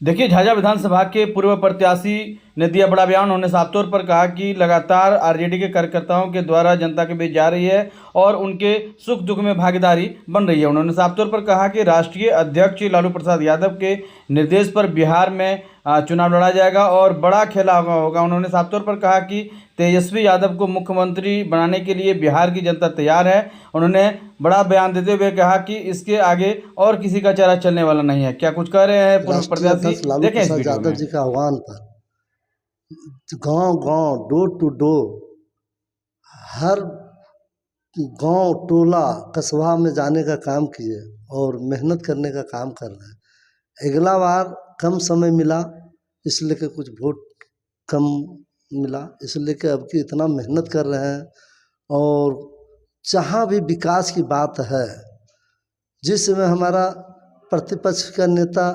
देखिए, झाझा विधानसभा के पूर्व प्रत्याशी ने दिया बड़ा बयान। उन्होंने साफ तौर पर कहा कि लगातार आरजेडी के कार्यकर्ताओं के द्वारा जनता के बीच जा रही है और उनके सुख दुख में भागीदारी बन रही है। उन्होंने साफ तौर पर कहा कि राष्ट्रीय अध्यक्ष लालू प्रसाद यादव के निर्देश पर बिहार में चुनाव लड़ा जाएगा और बड़ा खेला होगा। उन्होंने साफ तौर पर कहा कि तेजस्वी यादव को मुख्यमंत्री बनाने के लिए बिहार की जनता तैयार है। उन्होंने बड़ा बयान देते हुए कहा कि इसके आगे और किसी का चेहरा चलने वाला नहीं है। क्या कुछ कह रहे हैं पूर्व प्रत्याशी, लालू देखें इस प्रसाद वीडियो यादव में। जी का आह्वान पर गांव गांव डोर टू डोर हर गांव टोला कस्बा में जाने का काम किए और मेहनत करने का काम कर रहे हैं। अगला बार कम समय मिला इसलिए कि कुछ वोट कम मिला, इसलिए कि अब की इतना मेहनत कर रहे हैं। और जहाँ भी विकास की बात है, जिस समय हमारा प्रतिपक्ष का नेता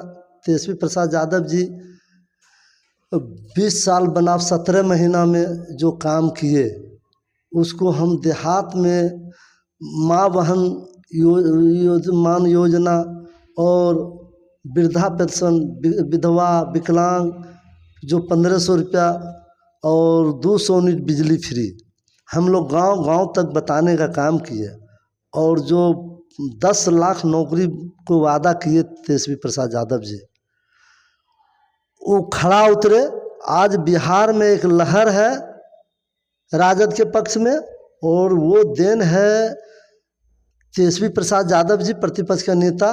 तेजस्वी प्रसाद यादव जी 20 साल बनाम 17 महीना में जो काम किए, उसको हम देहात में माँ बहन मान योजना और वृद्धा पेंशन, विधवा विकलांग जो 1500 रुपया और 200 यूनिट बिजली फ्री हम लोग गांव गांव तक बताने का काम किए। और जो 10 लाख नौकरी को वादा किए तेजस्वी प्रसाद यादव जी, वो खड़ा उतरे। आज बिहार में एक लहर है राजद के पक्ष में, और वो देन है तेजस्वी प्रसाद यादव जी, प्रतिपक्ष का नेता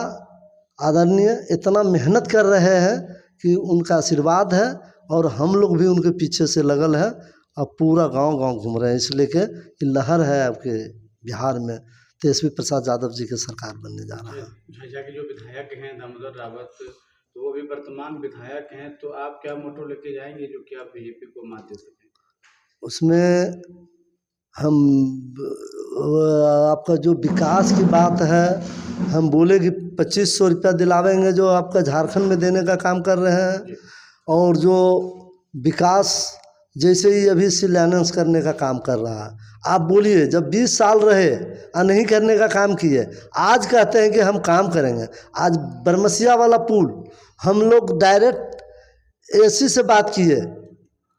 आदरणीय, इतना मेहनत कर रहे हैं कि उनका आशीर्वाद है और हम लोग भी उनके पीछे से लगल है। अब पूरा गांव गांव घूम रहे हैं, इसलिए कि लहर है आपके बिहार में तेजस्वी प्रसाद यादव जी की सरकार बनने जा रहा है। झाझा के जो विधायक हैं दामोदर रावत, तो वो भी वर्तमान विधायक हैं, तो आप क्या मोटो लेके जाएंगे जो कि आप बीजेपी को मात दे सकें? उसमें हम आपका जो विकास की बात है, हम बोले कि 2500 रुपया दिलावेंगे जो आपका झारखंड में देने का काम कर रहे हैं। और जो विकास जैसे ही अभी शिलान्यास करने का काम कर रहा है। आप बोलिए, जब 20 साल रहे और नहीं करने का काम किए, आज कहते हैं कि हम काम करेंगे। आज बरमसिया वाला पुल हम लोग डायरेक्ट एसी से बात किए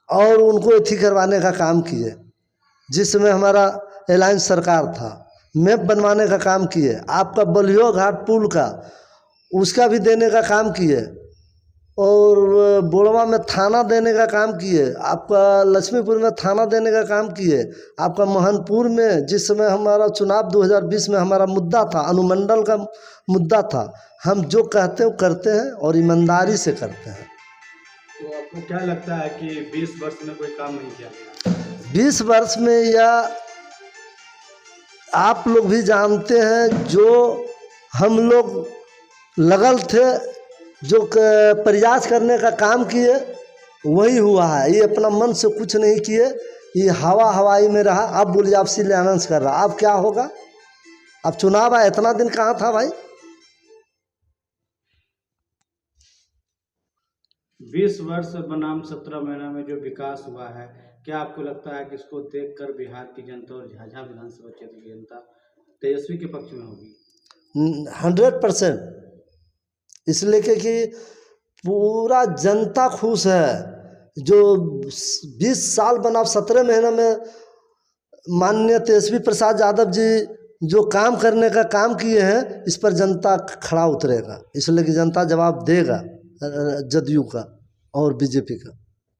और उनको एथी करवाने का काम किए। जिस समय हमारा अलायंस सरकार था, मैप बनवाने का काम किए। आपका बलियो घाट पुल का उसका भी देने का काम किए, और बोड़वा में थाना देने का काम किए। आपका लक्ष्मीपुर में थाना देने का काम किए। आपका मोहनपुर में जिस समय हमारा चुनाव 2020 में हमारा मुद्दा था, अनुमंडल का मुद्दा था, हम जो कहते हैं वो करते हैं और ईमानदारी से करते हैं। तो आपको क्या लगता है कि 20 वर्ष में कोई काम नहीं किया गया? 20 वर्ष में, या आप लोग भी जानते हैं, जो हम लोग लगल थे, जो प्रयास करने का काम किए वही हुआ है। ये अपना मन से कुछ नहीं किए, ये हवाई में रहा। आप बोलिए, आप शिलान्यास कर रहा, अब क्या होगा? अब चुनाव आया, इतना दिन कहाँ था भाई? 20 वर्ष बनाम 17 महीना में जो विकास हुआ है, क्या आपको लगता है कि इसको देखकर बिहार की जनता और झाझा विधानसभा क्षेत्र की जनता तेजस्वी के पक्ष में होगी? 100%। इसलिए कि पूरा जनता खुश है। जो 20 साल बनाम 17 महीने में माननीय तेजस्वी प्रसाद यादव जी जो काम करने का काम किए हैं, इस पर जनता खड़ा उतरेगा। इसलिए कि जनता जवाब देगा जदयू का और बीजेपी का।